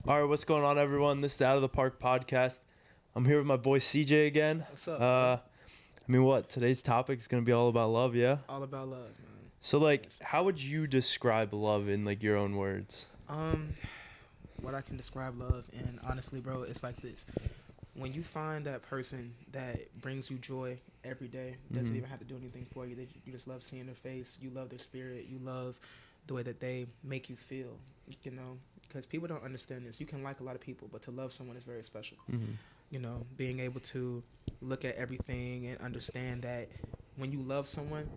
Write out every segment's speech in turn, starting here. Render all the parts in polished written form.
All right, what's going on, everyone? This is the Out of the Park podcast. I'm here with my boy CJ again. What's up, bro? Today's topic is going to be all about love, yeah? All about love, man. So, Yes. how would you describe love in, your own words? What I can describe love, and honestly, bro, it's like this. When you find that person that brings you joy every day, doesn't even have to do anything for you, you just love seeing their face, you love their spirit, you love the way that they make you feel, because people don't understand this. You can like a lot of people, but to love someone is very special. Being able to look at everything and understand that when you love someone,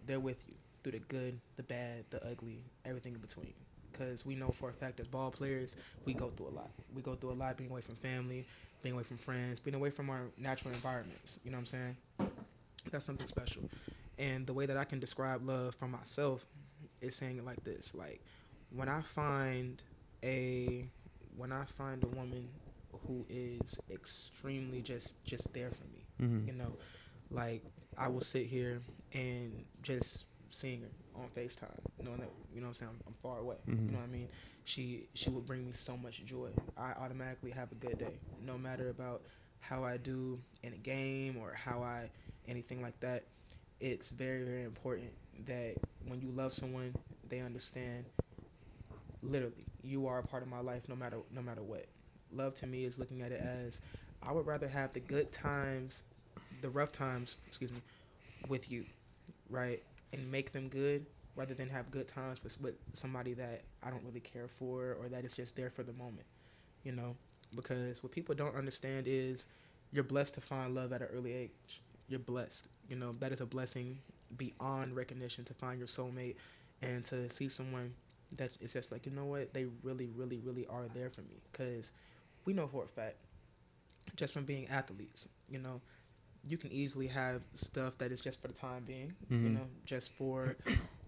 they're with you through the good, the bad, the ugly, everything in between. Because we know for a fact as ball players, we go through a lot. We go through a lot being away from family, being away from friends, being away from our natural environments. You know what I'm saying? That's something special. And the way that I can describe love for myself is saying it like this. Like, when I find a woman who is extremely just there for me, like, I will sit here and just seeing her on FaceTime, knowing that, what I'm saying, I'm far away. You know what I mean? She would bring me so much joy. I automatically have a good day, no matter about how I do in a game or anything like that. It's very, very important that when you love someone, they understand, literally, you are a part of my life no matter what. Love to me is looking at it as, I would rather have the good times, the rough times, with you, right? And make them good rather than have good times with somebody that I don't really care for or that is just there for the moment, Because what people don't understand is you're blessed to find love at an early age. You're blessed. That is a blessing beyond recognition, to find your soulmate and to see someone that is just like, they really, really, really are there for me. Because we know for a fact, just from being athletes, you can easily have stuff that is just for the time being, just for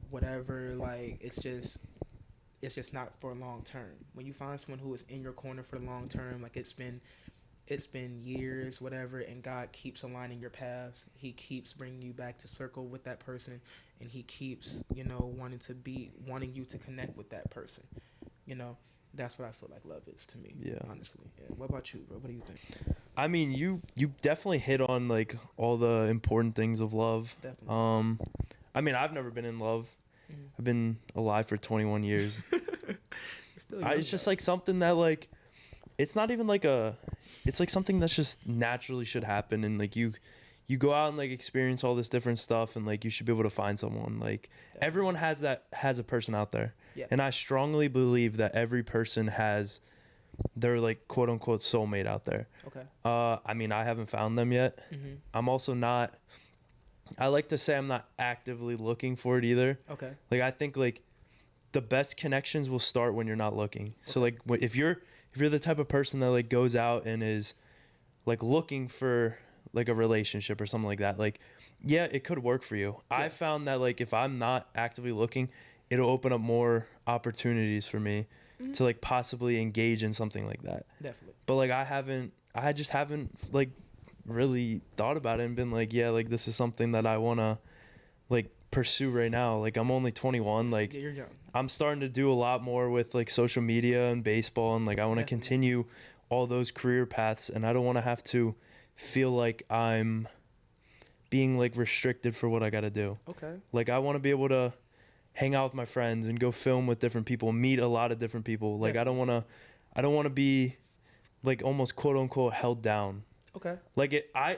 whatever, like, it's just not for long term. When you find someone who is in your corner for the long term, like, it's been years, whatever, and God keeps aligning your paths. He keeps bringing you back to circle with that person, and he keeps, wanting you to connect with that person. That's what I feel like love is to me. Yeah. Honestly. Yeah. What about you, bro? What do you think? I mean, you definitely hit on, all the important things of love. Definitely. I've never been in love. I've been alive for 21 years. It's just, something that, it's not even, it's, something that's just naturally should happen. And, you go out and, experience all this different stuff. And, you should be able to find someone. Everyone has a person out there. Yeah. And I strongly believe that every person has their, quote unquote soulmate out there. Okay. I haven't found them yet. I'm also not, I like to say I'm not actively looking for it either. Okay. I think, the best connections will start when you're not looking. Okay. So, if you're the type of person that, goes out and is, looking for, a relationship or something like that, yeah, it could work for you. Yeah. I found that, if I'm not actively looking, it'll open up more opportunities for me to, possibly engage in something like that. Definitely. But, I just haven't, really thought about it and been yeah, this is something that I want to, pursue right now. I'm only 21. Yeah, you're young. I'm starting to do a lot more with, social media and baseball, and, I want to continue all those career paths, and I don't want to have to feel like I'm being, restricted for what I got to do. Okay. I want to be able to hang out with my friends and go film with different people, meet a lot of different people. I don't want to be, almost quote unquote held down. Okay. I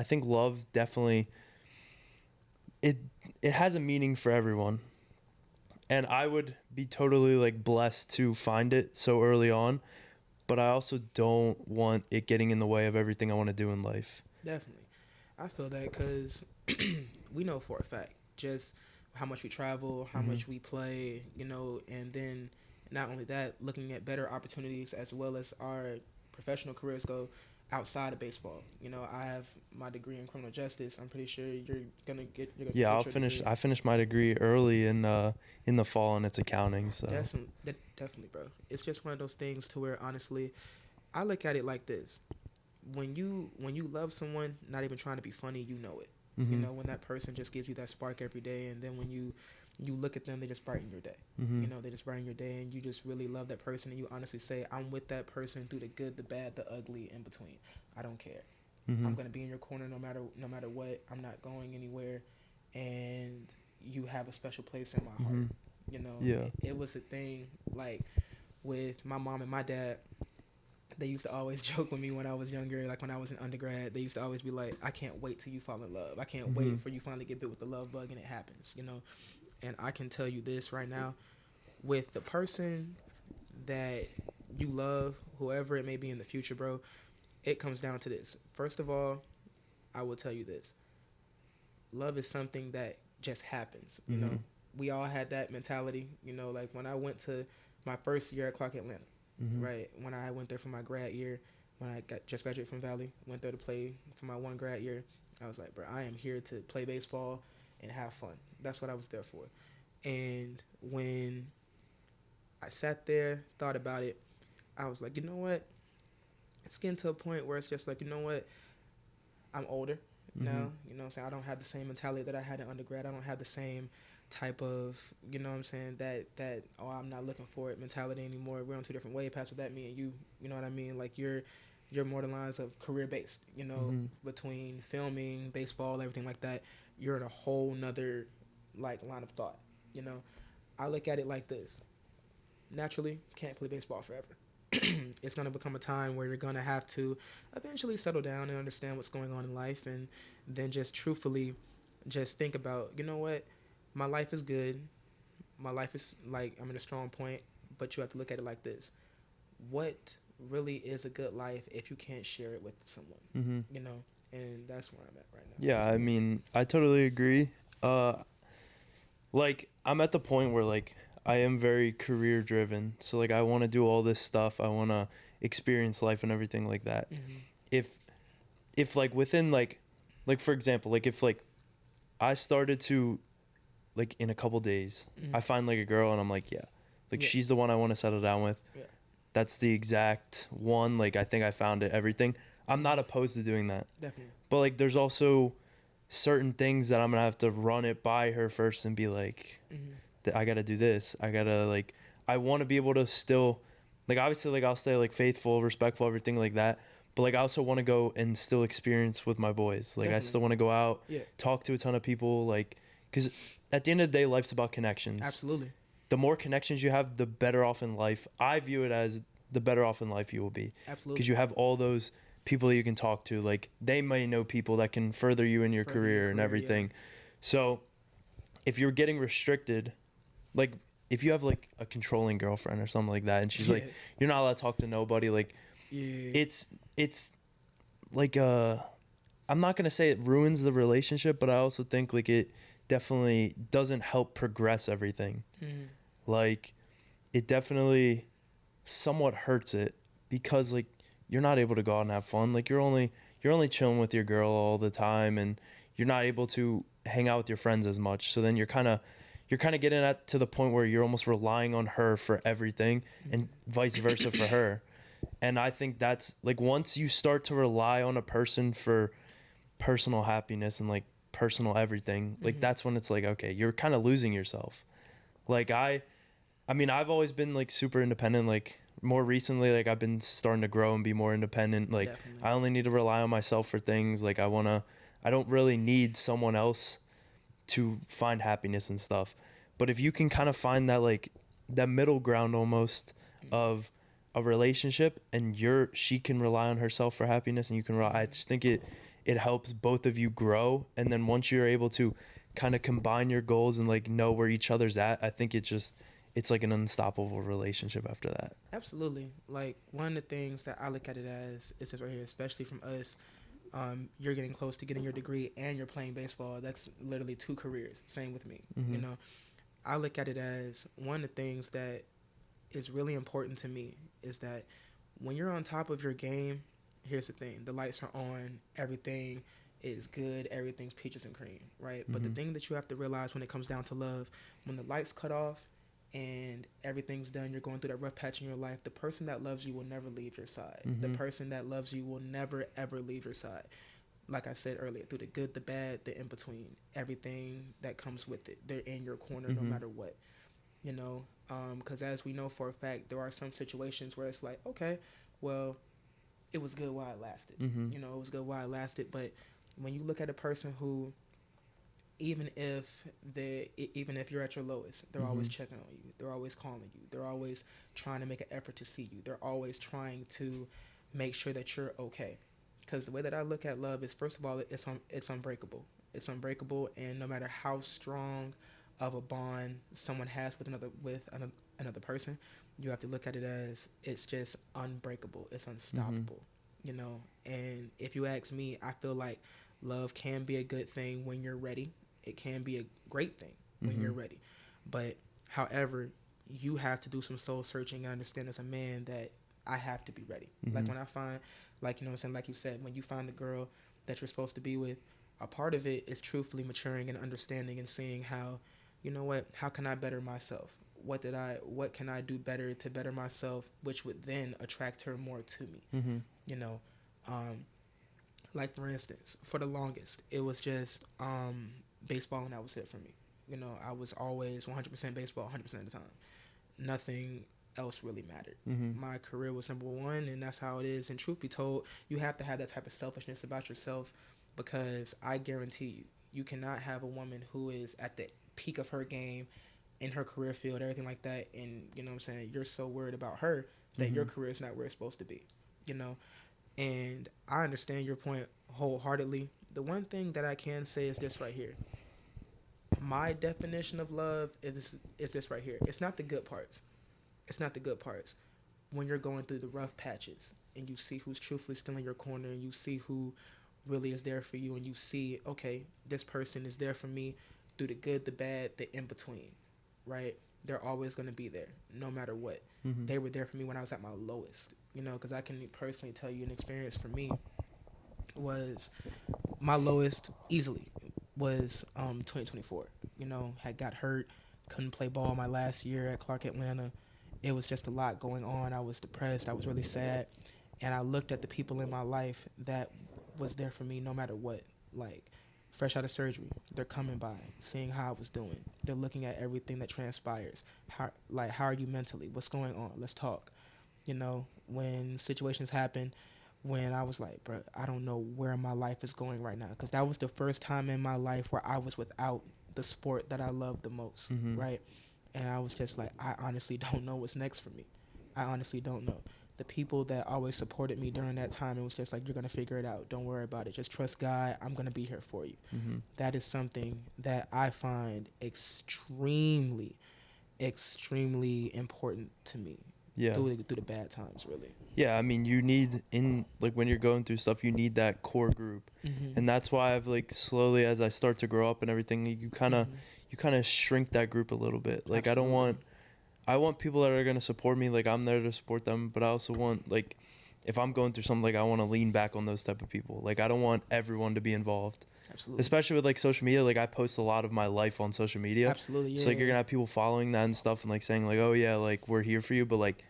think love definitely, it has a meaning for everyone, and I would be totally blessed to find it so early on, but I also don't want it getting in the way of everything I want to do in life. Definitely. I feel that because we know for a fact just how much we travel, how much we play, and then not only that, looking at better opportunities as well as our professional careers go outside of baseball. I have my degree in criminal justice. I'm pretty sure you're gonna get. Yeah, I'll finish. Degree. I finished my degree early in the fall, and it's accounting. So definitely, bro. It's just one of those things to where, honestly, I look at it like this: when you love someone, not even trying to be funny, you know it. When that person just gives you that spark every day, and then when you you look at them, they just brighten your day. Mm-hmm. You know, they just brighten your day, and you just really love that person, and you honestly say, I'm with that person through the good, the bad, the ugly, in between. I don't care. Mm-hmm. I'm gonna be in your corner no matter what. I'm not going anywhere, and you have a special place in my heart. Mm-hmm. You know, Yeah. it was a thing like with my mom and my dad. They used to always joke with me when I was younger, like when I was in undergrad. They used to always be like, I can't wait till you fall in love. I can't Mm-hmm. wait for you finally get bit with the love bug, and it happens, you know. And I can tell you this right now, with the person that you love, whoever it may be in the future, bro, it comes down to this. First of all, I will tell you this. Love is something that just happens, you Mm-hmm. know. We all had that mentality, you know, like when I went to my first year at Clark Atlanta, Mm-hmm. right? When I went there for my grad year, when I just graduated from Valley, went there to play for my one grad year, I was like, bro, I am here to play baseball and have fun. That's what I was there for. And when I sat there, thought about it, I was like, you know what? It's getting to a point where it's just like, you know what? I'm older Mm-hmm. now. You know what I'm saying? I don't have the same mentality that I had in undergrad. I don't have the same type of, you know what I'm saying, that oh, I'm not looking for it mentality anymore. We're on two different way paths with that. Me and you know what I mean? Like you're more the lines of career based, you know, Mm-hmm. between filming, baseball, everything like that. You're in a whole nother like line of thought. You know, I look at it like this. Naturally, can't play baseball forever. It's going to become a time where you're going to have to eventually settle down and understand what's going on in life, and then just truthfully just think about, you know what, my life is good, my life is like, I'm in a strong point, but you have to look at it like this. What really is a good life if you can't share it with someone? Mm-hmm. You know, and that's where I'm at right now. Yeah, I mean, I totally agree. Like I'm at the point where like I am very career driven. So like I want to do all this stuff. I want to experience life and everything like that. Mm-hmm. If like within like for example, like if like I started to like in a couple days, Mm-hmm. I find like a girl and I'm like, yeah. Like Yeah. she's the one I want to settle down with. Yeah. That's the exact one. Like I think I found it, everything. I'm not opposed to doing that. Definitely. But like there's also certain things that I'm going to have to run it by her first and be like, Mm-hmm. I got to do this. I got to like, I want to be able to still, like obviously like I'll stay like faithful, respectful, everything like that. But like I also want to go and still experience with my boys. Like I Definitely. still want to go out, Yeah. talk to a ton of people. Like, because at the end of the day, life's about connections. Absolutely. The more connections you have, the better off in life. I view it as the better off in life you will be. Absolutely. Because you have all those people that you can talk to. Like they may know people that can further you in your career and everything. Yeah. So if you're getting restricted, like if you have like a controlling girlfriend or something like that, and she's like, you're not allowed to talk to nobody. Like, it's like I'm not gonna say it ruins the relationship, but I also think like it definitely doesn't help progress everything. Mm-hmm. Like it definitely somewhat hurts it because like you're not able to go out and have fun. Like you're only chilling with your girl all the time, and you're not able to hang out with your friends as much. So then you're kind of getting at to the point where you're almost relying on her for everything, and vice versa for her. And I think that's like once you start to rely on a person for personal happiness and like personal everything, like that's when it's like, okay, you're kind of losing yourself. Like I mean, I've always been like super independent. Like more recently, like I've been starting to grow and be more independent. Like Definitely. I only need to rely on myself for things. Like I don't really need someone else to find happiness and stuff. But if you can kind of find that like that middle ground almost of a relationship, and she can rely on herself for happiness and you can rely, I just think it helps both of you grow. And then once you're able to kind of combine your goals and like know where each other's at, I think it's like an unstoppable relationship after that. Absolutely. Like one of the things that I look at it as is this right here, especially from us. You're getting close to getting your degree and you're playing baseball. That's literally 2 careers. Same with me. Mm-hmm. You know, I look at it as one of the things that is really important to me is that when you're on top of your game, here's the thing: the lights are on, everything is good, everything's peaches and cream, right? But the thing that you have to realize when it comes down to love, when the lights cut off and everything's done, you're going through that rough patch in your life, the person that loves you will never leave your side. The person that loves you will never ever leave your side. like I said earlier, through the good, the bad, the in between, everything that comes with it. They're in your corner no matter what, you know. Because as we know for a fact, there are some situations where it's like, okay, well, it was good while it lasted. You know, it was good while it lasted. But when you look at a person who, even if you're at your lowest, they're always checking on you. They're always calling you. They're always trying to make an effort to see you. They're always trying to make sure that you're okay. Because the way that I look at love is, first of all, it's unbreakable. It's unbreakable, and no matter how strong of a bond someone has with another person, you have to look at it as it's just unbreakable. It's unstoppable, you know. And if you ask me, I feel like love can be a good thing when you're ready. It can be a great thing when you're ready. But however, you have to do some soul searching and understand as a man that I have to be ready. Like when I find, like, you know what I'm saying, like you said, when you find the girl that you're supposed to be with, a part of it is truthfully maturing and understanding and seeing how, you know what, how can I better myself? What can I do better to better myself, which would then attract her more to me, you know? Like, for instance, for the longest, it was just baseball, and that was it for me. You know, I was always 100% baseball 100% of the time. Nothing else really mattered. My career was number one, and that's how it is. And truth be told, you have to have that type of selfishness about yourself, because I guarantee you, you cannot have a woman who is at the peak of her game in her career field, everything like that, and, you know what I'm saying, you're so worried about her that your career is not where it's supposed to be, you know? And I understand your point wholeheartedly. The one thing that I can say is this right here. My definition of love is this right here. It's not the good parts. It's not the good parts. When you're going through the rough patches and you see who's truthfully still in your corner, and you see who really is there for you, and you see, okay, this person is there for me through the good, the bad, the in between, right? They're always going to be there no matter what. They were there for me when I was at my lowest, you know, because I can personally tell you an experience for me was my lowest easily was 2024. You know, had got hurt, couldn't play ball my last year at Clark Atlanta. It was just a lot going on. I was depressed. I was really sad. And I looked at the people in my life that was there for me no matter what. Like, fresh out of surgery, they're coming by, seeing how I was doing. They're looking at everything that transpires. How are you mentally? What's going on? Let's talk. You know, when situations happen, when I was like, bro, I don't know where my life is going right now. Because that was the first time in my life where I was without the sport that I love the most, right? And I was just like, I honestly don't know what's next for me. I honestly don't know. The people that always supported me during that time, it was just like, you're going to figure it out. Don't worry about it. Just trust God. I'm going to be here for you. That is something that I find extremely, extremely important to me. Yeah. Through the bad times, really. Yeah, I mean, you need, in, like, when you're going through stuff, you need that core group. And that's why I've, like, slowly, as I start to grow up and everything, you kind of shrink that group a little bit. Like, Absolutely. I want people that are going to support me. Like, I'm there to support them, but I also want, like, if I'm going through something, like, I want to lean back on those type of people. Like, I don't want everyone to be involved. Absolutely. Especially with, like, social media. Like, I post a lot of my life on social media. Absolutely, yeah. So, like, you're going to have people following that and stuff and, like, saying, like, oh, yeah, like, we're here for you. But, like,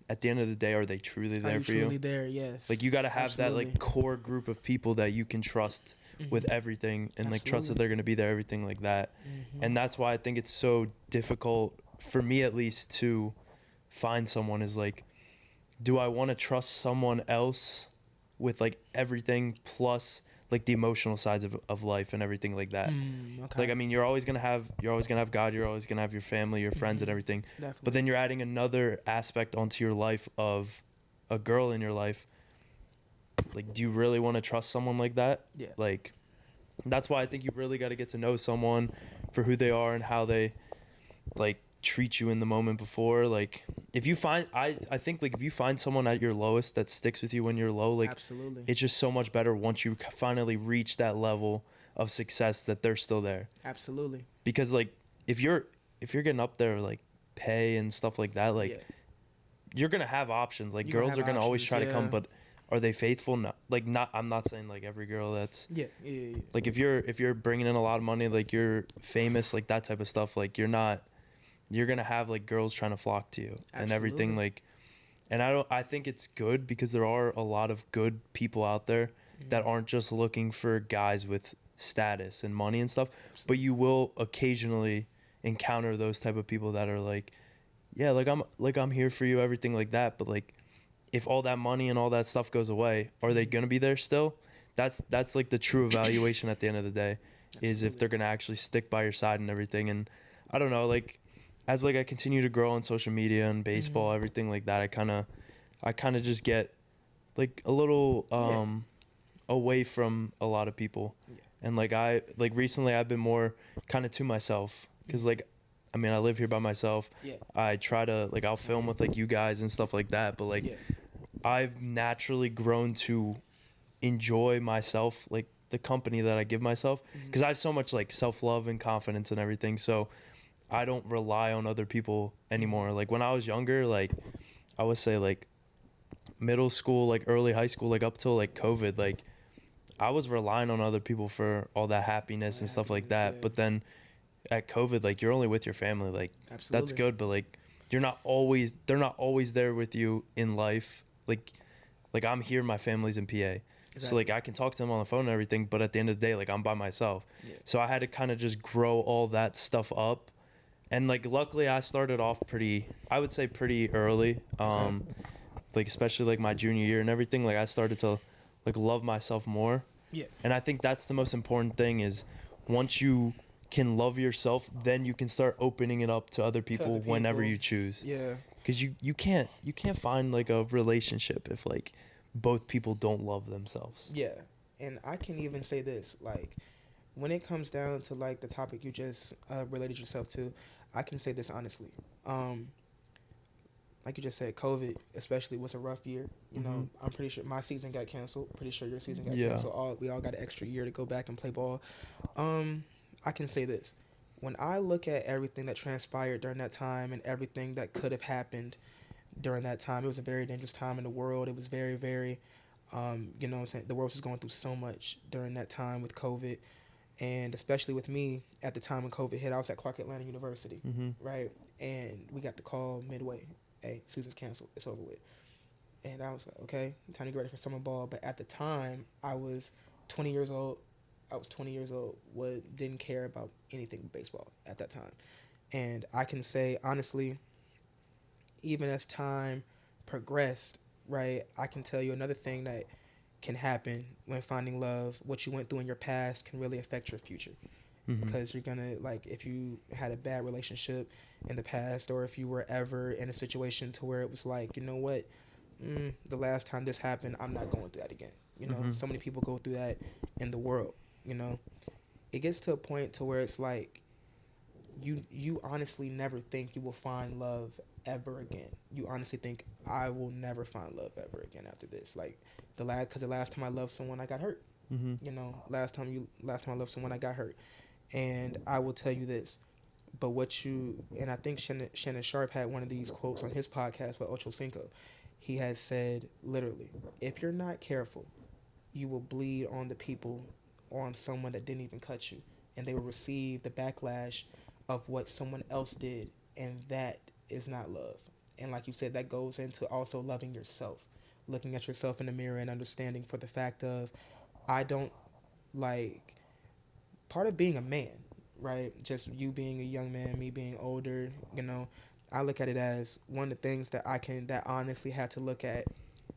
at the end of the day, are they truly there for you? Truly there, yes. Like, you got to have that, like, core group of people that you can trust with everything, and, like, trust that they're going to be there, everything like that. And that's why I think it's so difficult, for me at least, to find someone, is, like, do I want to trust someone else with, like, everything plus, like, the emotional sides of life and everything like that. Okay. Like, I mean, you're always gonna have God, you're always gonna have your family, your friends, and everything. Definitely. But then you're adding another aspect onto your life of a girl in your life. Like, do you really want to trust someone like that? Yeah. Like, that's why I think you've really got to get to know someone for who they are and how they, like, treat you in the moment before. Like, if you find, I think, like, if you find someone at your lowest that sticks with you when you're low, like, Absolutely. it's just so much better once you finally reach that level of success that they're still there. Absolutely. Because, like, if you're getting up there, like, pay and stuff like that, like, you're gonna have options. Like, girls are gonna always try to come, but are they faithful? No. Like, not, I'm not saying, like, every girl that's like, if you're bringing in a lot of money, like, you're famous, like, that type of stuff, like, you're gonna have, like, girls trying to flock to you and everything, like, and I think it's good because there are a lot of good people out there, that aren't just looking for guys with status and money and stuff, but you will occasionally encounter those type of people that are like, yeah, I'm here for you, everything like that, but like if all that money and all that stuff goes away, are they going to be there still? That's like the true evaluation at the end of the day, is if they're going to actually stick by your side and everything. And I don't know, like as like I continue to grow on social media and baseball, everything like that, I kind of just get like a little away from a lot of people. And like recently I've been more kind of to myself, cuz like I mean, I live here by myself. I try to like I'll film with like you guys and stuff like that, but like I've naturally grown to enjoy myself, like the company that I give myself, because I have so much like self-love and confidence and everything, so I don't rely on other people anymore. Like when I was younger, like I would say like middle school, like early high school, like up till like COVID, like I was relying on other people for all that happiness and stuff like that. But then at COVID, like you're only with your family, like that's good, but like they're not always there with you in life. Like I'm here, my family's in PA. So like I can talk to them on the phone and everything, but at the end of the day, like I'm by myself. So I had to kind of just grow all that stuff up. And like luckily I started off pretty early. Like especially like my junior year and everything, like I started to like love myself more. And I think that's the most important thing, is once you can love yourself, then you can start opening it up to other people whenever you choose. Because you can't find like a relationship if like both people don't love themselves. And I can even say this, like when it comes down to like the topic you just related yourself to, I can say this honestly. Like you just said, COVID especially was a rough year. You know, I'm pretty sure my season got canceled. Pretty sure your season got canceled. We all got an extra year to go back and play ball. I can say this. When I look at everything that transpired during that time and everything that could have happened during that time, it was a very dangerous time in the world. It was very, very, you know what I'm saying? The world was going through so much during that time with COVID. And especially with me, at the time when COVID hit, I was at Clark Atlanta University, right? And we got the call midway. Hey, season's canceled. It's over with. And I was like, okay, time to get ready for summer ball. But at the time, I was 20 years old. Didn't care about anything but baseball at that time. And I can say, honestly, even as time progressed, right, I can tell you another thing that can happen when finding love. What you went through in your past can really affect your future. Because you're gonna, like, if you had a bad relationship in the past, or if you were ever in a situation to where it was like, you know what, the last time this happened, I'm not going through that again. You know, so many people go through that in the world. You know, it gets to a point to where it's like you honestly never think you will find love ever again. You honestly think, I will never find love ever again after this. Like because the last time I loved someone, I got hurt. You know, last time I loved someone, I got hurt. And I will tell you this, but and I think Shannon Sharp had one of these quotes on his podcast with Ocho Cinco. He has said, literally, if you're not careful, you will bleed on the people or on someone that didn't even cut you, and they will receive the backlash of what someone else did, and that is not love. And like you said, that goes into also loving yourself, looking at yourself in the mirror and understanding for the fact of, I don't like, part of being a man, right? Just you being a young man, me being older, you know, I look at it as one of the things that I honestly had to look at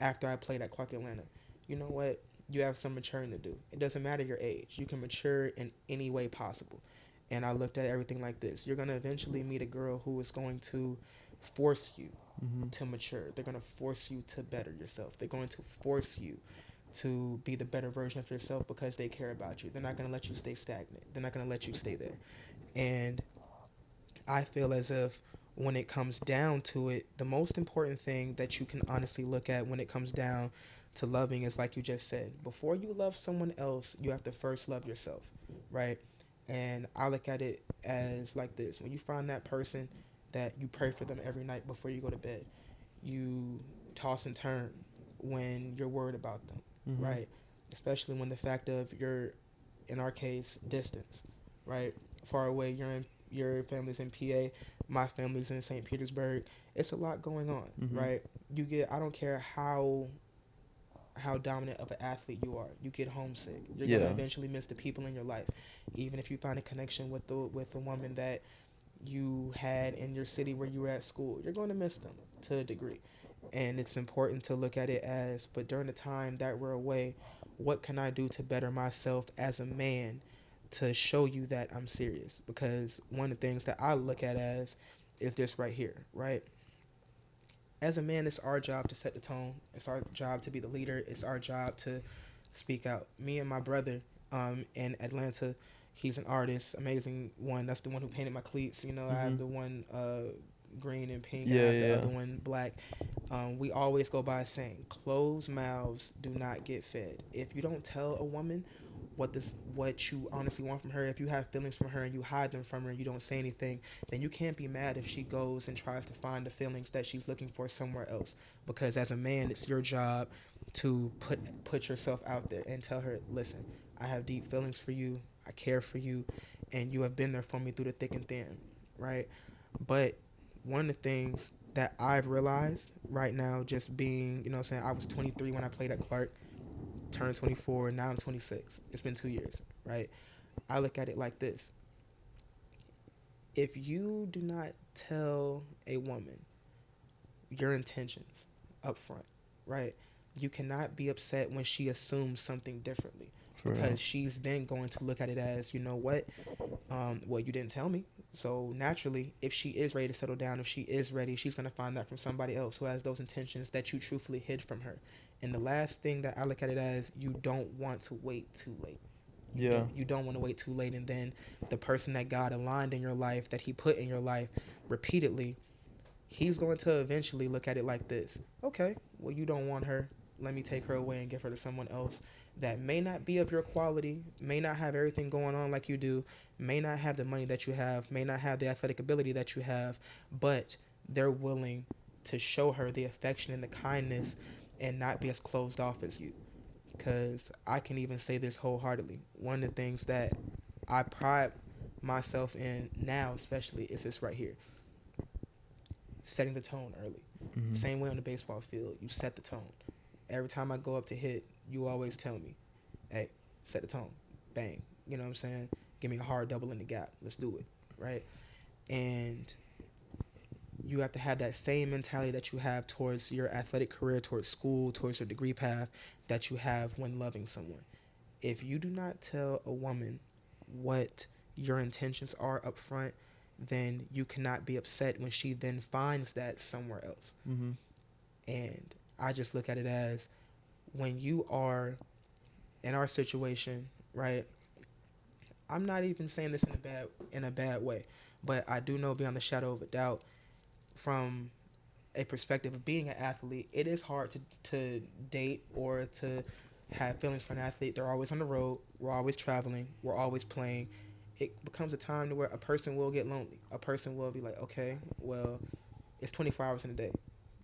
after I played at Clark Atlanta. You know what? You have some maturing to do. It doesn't matter your age. You can mature in any way possible. And I looked at everything like this. You're going to eventually meet a girl who is going to force you to mature. They're going to force you to better yourself. They're going to force you to be the better version of yourself because they care about you. They're not going to let you stay stagnant. They're not going to let you stay there. And I feel as if when it comes down to it, the most important thing that you can honestly look at when it comes down to loving is, like you just said, before you love someone else, you have to first love yourself, right? And I look at it as like this. When you find that person that you pray for them every night before you go to bed, you toss and turn when you're worried about them, right? Especially when the fact of in our case, distance, right? Far away, your family's in PA, my family's in St. Petersburg. It's a lot going on, right? I don't care how how dominant of an athlete you are. You get homesick. You're gonna Yeah. eventually miss the people in your life. Even if you find a connection with a woman that you had in your city where you were at school, you're going to miss them to a degree. And it's important to look at it as, but during the time that we're away, what can I do to better myself as a man to show you that I'm serious? Because one of the things that I look at as is this right here, right? As a man, it's our job to set the tone. It's our job to be the leader. It's our job to speak out. Me and my brother in Atlanta, he's an artist, amazing one. That's the one who painted my cleats. You know, I have the one green and pink, and I Yeah, have the yeah. other one black. We always go by saying, closed mouths do not get fed. If you don't tell a woman what you honestly want from her, if you have feelings from her and you hide them from her and you don't say anything, then you can't be mad if she goes and tries to find the feelings that she's looking for somewhere else. Because as a man, it's your job to put yourself out there and tell her, listen, I have deep feelings for you, I care for you, and you have been there for me through the thick and thin, right? But one of the things that I've realized right now, just being, you know what I'm saying, I was 23 when I played at Clark, turned 24, and now I'm 26. It's been 2 years, right? I look at it like this. If you do not tell a woman your intentions up front, right, you cannot be upset when she assumes something differently. For Because real. she's then going to look at it as, you know what, well, you didn't tell me. So naturally, if she is ready to settle down, if she is ready, she's going to find that from somebody else who has those intentions that you truthfully hid from her. And the last thing that I look at it as, you don't want to wait too late. Yeah. You don't want to wait too late. And then the person that God aligned in your life, that he put in your life repeatedly, he's going to eventually look at it like this. Okay, well, you don't want her. Let me take her away and give her to someone else that may not be of your quality, may not have everything going on like you do, may not have the money that you have, may not have the athletic ability that you have, but they're willing to show her the affection and the kindness and not be as closed off as you. Because I can even say this wholeheartedly. One of the things that I pride myself in now, especially, is this right here: setting the tone early. Mm-hmm. Same way on the baseball field, you set the tone. Every time I go up to hit, you always tell me, hey, set the tone. Bang. You know what I'm saying? Give me a hard double in the gap. Let's do it. Right? And you have to have that same mentality that you have towards your athletic career, towards school, towards your degree path, that you have when loving someone. If you do not tell a woman what your intentions are up front, then you cannot be upset when she then finds that somewhere else. Mm-hmm. And I just look at it as, when you are in our situation, right? I'm not even saying this in a bad way, but I do know beyond the shadow of a doubt, from a perspective of being an athlete, it is hard to date or to have feelings for an athlete. They're always on the road. We're always traveling. We're always playing. It becomes a time to where a person will get lonely. A person will be like, okay, well, it's 24 hours in a day.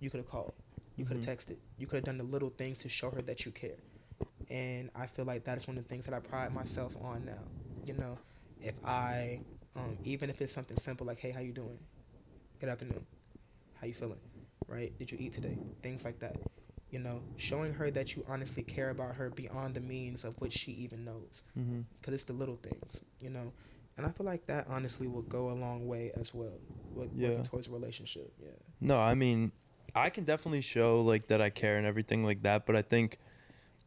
You could have called. You could have texted. You could have done the little things to show her that you care. And I feel like that is one of the things that I pride myself on now. You know, if I, even if it's something simple like, hey, how you doing? Good afternoon. How you feeling? Right? Did you eat today? Things like that. You know, showing her that you honestly care about her beyond the means of which she even knows. Mm-hmm. Because it's the little things, you know. And I feel like that honestly will go a long way as well, working towards a relationship. Yeah. No, I mean, I can definitely show like that I care and everything like that, but I think,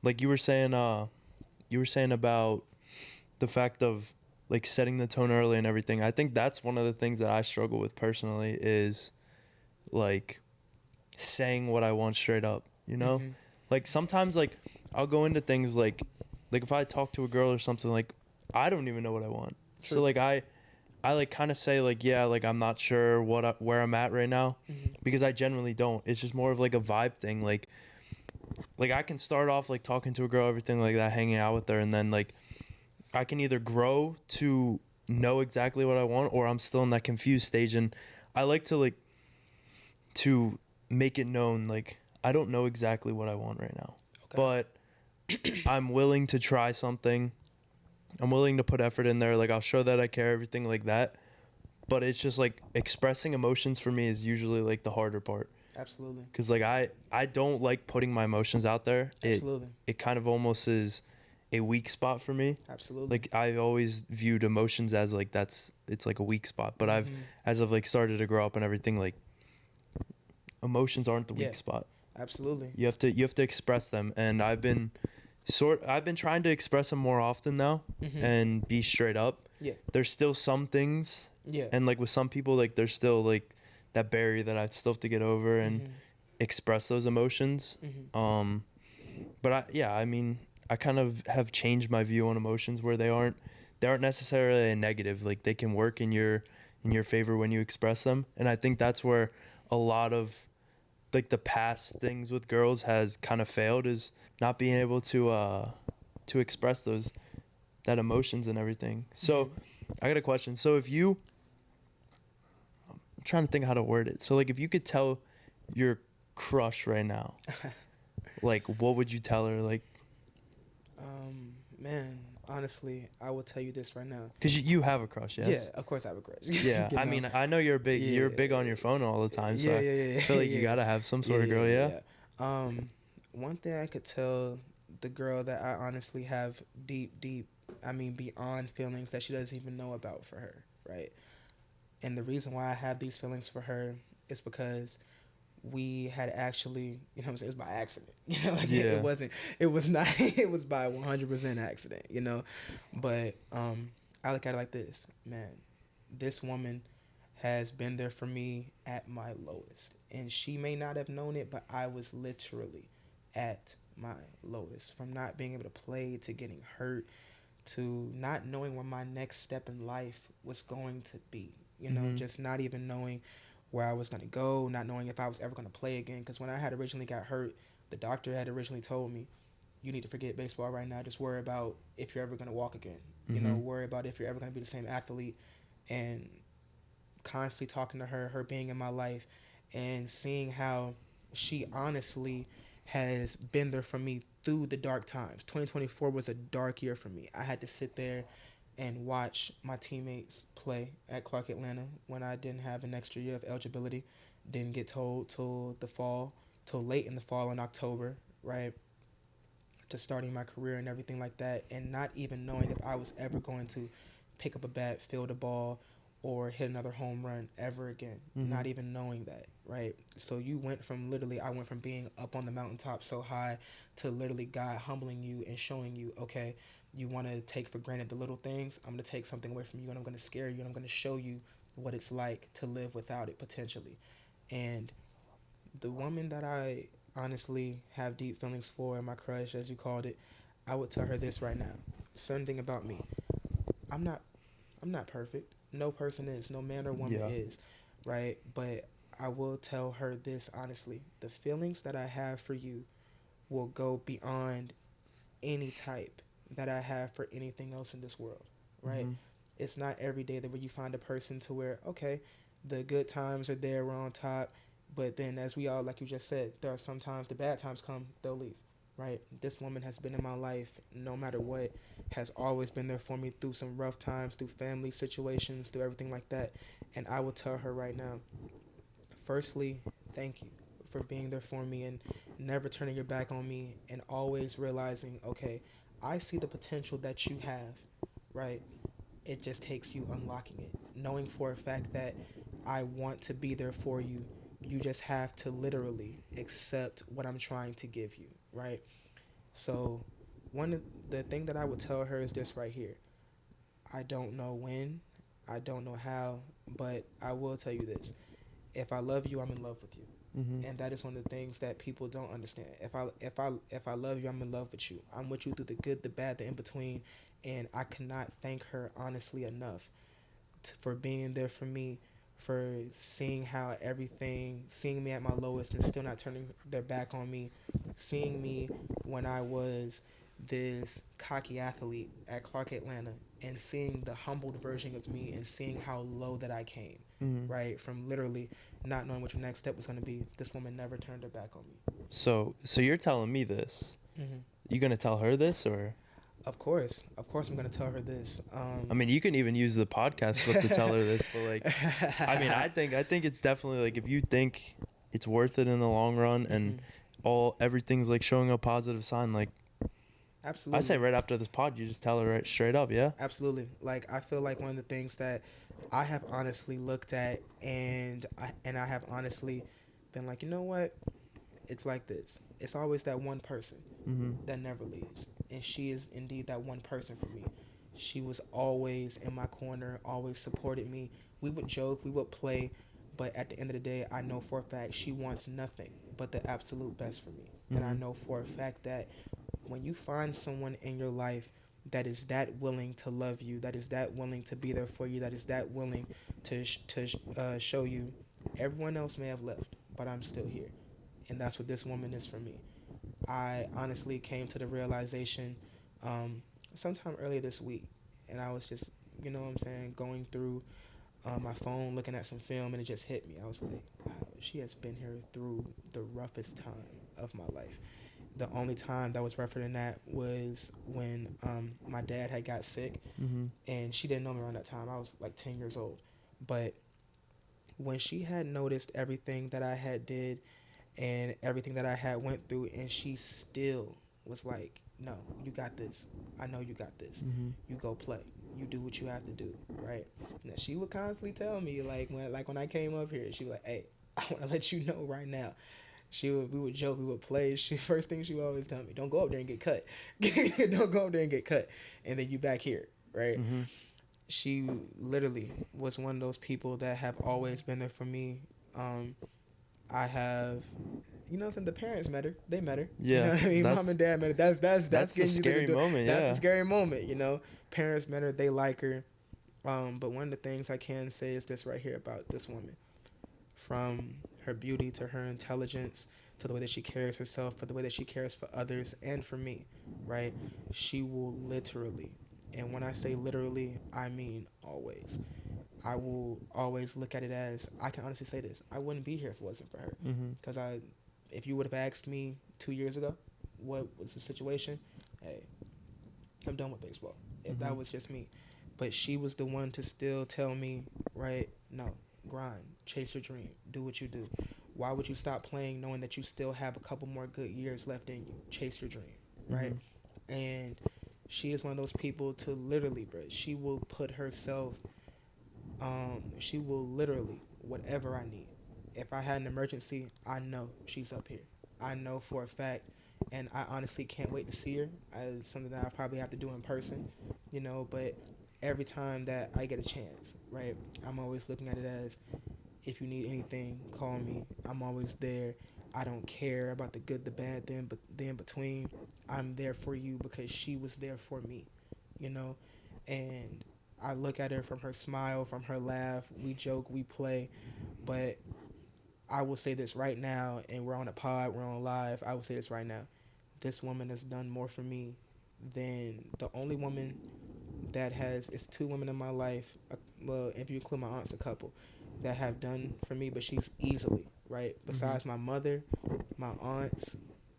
like you were saying about the fact of like setting the tone early and everything. I think that's one of the things that I struggle with personally, is like saying what I want straight up, you know? Mm-hmm. Like sometimes like I'll go into things like if I talk to a girl or something, like I don't even know what I want. True. So like I like kind of say like, yeah, like I'm not sure where I'm at right now, because I genuinely don't. It's just more of like a vibe thing. Like I can start off like talking to a girl, everything like that, hanging out with her, and then like I can either grow to know exactly what I want, or I'm still in that confused stage. And I like to like to make it known, like I don't know exactly what I want right now, but I'm willing to try something. I'm willing to put effort in there. Like I'll show that I care, everything like that. But it's just like expressing emotions for me is usually like the harder part. Absolutely. Because like I don't like putting my emotions out there. Absolutely. It kind of almost is a weak spot for me. Absolutely. Like I've always viewed emotions as like it's like a weak spot. But I've as I've like started to grow up and everything, like emotions aren't the weak spot. Absolutely. You have to express them, and I've been trying to express them more often now and be straight up. Yeah. There's still some things. Yeah. And like with some people, like there's still like that barrier that I still have to get over and express those emotions. But I mean, I kind of have changed my view on emotions where they aren't necessarily a negative. Like they can work in your favor when you express them. And I think that's where a lot of like the past things with girls has kind of failed, is not being able to express that emotions and everything. So I got a question. So if you, I'm trying to think how to word it. So like if you could tell your crush right now, like what would you tell her? Like, man, honestly, I will tell you this right now. Because you have a crush, yes? Yeah, of course I have a crush. Yeah, I mean, I know you're big on your phone all the time, so I feel like you gotta have some sort of girl, yeah? One thing I could tell the girl that I honestly have beyond feelings that she doesn't even know about for her, right? And the reason why I have these feelings for her is because we had actually, you know what I'm saying, it was by accident. You know, like it was not, it was by 100% accident, you know? But I look at it like this, man, this woman has been there for me at my lowest. And she may not have known it, but I was literally at my lowest. From not being able to play to getting hurt to not knowing where my next step in life was going to be. You know, just not even knowing where I was going to go, not knowing if I was ever going to play again. Because when I had originally got hurt, the doctor had originally told me, you need to forget baseball right now. Just worry about if you're ever going to walk again. You know, worry about if you're ever going to be the same athlete. And constantly talking to her being in my life, and seeing how she honestly has been there for me through the dark times. 2024 was a dark year for me. I had to sit there and watch my teammates play at Clark Atlanta when I didn't have an extra year of eligibility. Didn't get told till late in the fall in October, right? To starting my career and everything like that, and not even knowing if I was ever going to pick up a bat, field a ball, or hit another home run ever again. Not even knowing that, right? So I went from being up on the mountaintop so high to literally God humbling you and showing you, okay, you want to take for granted the little things, I'm going to take something away from you, and I'm going to scare you, and I'm going to show you what it's like to live without it potentially. And the woman that I honestly have deep feelings for, my crush, as you called it, I would tell her this right now. Certain thing about me, I'm not perfect. No person is. No man or woman is, right? But I will tell her this honestly. The feelings that I have for you will go beyond any type that I have for anything else in this world, right? It's not every day that where you find a person to where, okay, the good times are there, we're on top, but then as we all, like you just said, there are sometimes the bad times come, they'll leave, right? This woman has been in my life no matter what, has always been there for me through some rough times, through family situations, through everything like that. And I will tell her right now, firstly, thank you for being there for me and never turning your back on me, and always realizing, okay, I see the potential that you have, right? It just takes you unlocking it, knowing for a fact that I want to be there for you. You just have to literally accept what I'm trying to give you, right? So the thing that I would tell her is this right here. I don't know when, I don't know how, but I will tell you this. If I love you, I'm in love with you. And that is one of the things that people don't understand. If I love you, I'm in love with you. I'm with you through the good, the bad, the in between, and I cannot thank her honestly enough for being there for me, for seeing me at my lowest and still not turning their back on me, seeing me when I was this cocky athlete at Clark Atlanta, and seeing the humbled version of me, and seeing how low that I came, right? From literally not knowing what your next step was going to be. This woman never turned her back on me. So you're telling me this. You going to tell her this, or? Of course I'm going to tell her this. I mean, you can even use the podcast clip to tell her this, but like, I mean, I think it's definitely like, if you think it's worth it in the long run, and everything's like showing a positive sign. Like Absolutely. I say right after this pod, you just tell her right straight up, yeah. Absolutely. Like I feel like one of the things that I have honestly looked at, and I have honestly been like, you know what? It's like this. It's always that one person that never leaves, and she is indeed that one person for me. She was always in my corner, always supported me. We would joke, we would play, but at the end of the day, I know for a fact she wants nothing but the absolute best for me. And I know for a fact that when you find someone in your life that is that willing to love you, that is that willing to be there for you, that is that willing to show you, everyone else may have left, but I'm still here. And that's what this woman is for me. I honestly came to the realization sometime earlier this week, and I was just, you know what I'm saying, going through my phone, looking at some film, and it just hit me. I was like, wow, she has been here through the roughest time of my life. The only time that was rougher than that was when my dad had got sick, and she didn't know me around that time. I was like 10 years old. But when she had noticed everything that I had did and everything that I had went through, and she still was like, no, you got this. I know you got this. You go play. You do what you have to do, right? Now she would constantly tell me, when I came up here, she was like, hey, I want to let you know right now. We would joke, we would play. First thing she would always tell me, don't go up there and get cut. Don't go up there and get cut. And then you back here, right? She literally was one of those people that have always been there for me. I have, you know what I'm saying, the parents met her. They met her. Yeah. You know what I mean? Mom and dad met her. That's the scary moment, That's the scary moment, you know? Parents met her. They like her. But one of the things I can say is this right here about this woman. From her beauty to her intelligence to the way that she carries herself, for the way that she cares for others and for me, right? She will literally, and when I say literally, I mean always. I will always look at it as, I can honestly say this, I wouldn't be here if it wasn't for her. Because if you would have asked me 2 years ago, what was the situation? Hey, I'm done with baseball. If that was just me. But she was the one to still tell me, right, no, grind, chase your dream, do what you do. Why would you stop playing knowing that you still have a couple more good years left in you? Chase your dream, right? And she is one of those people to literally, bro, she will put herself, she will literally, whatever I need. If I had an emergency, I know she's up here. I know for a fact, and I honestly can't wait to see her. It's something that I probably have to do in person, you know, but every time that I get a chance, right, I'm always looking at it as, if you need anything, call me. I'm always there. I don't care about the good, the bad, the in between. I'm there for you because she was there for me, you know? And I look at her from her smile, from her laugh. We joke, we play. But I will say this right now, and we're on a pod, we're on live. I will say this right now. This woman has done more for me than the only woman that has, it's two women in my life, well, if you include my aunts, a couple, that have done for me, but she's easily, right? Besides my mother, my aunts,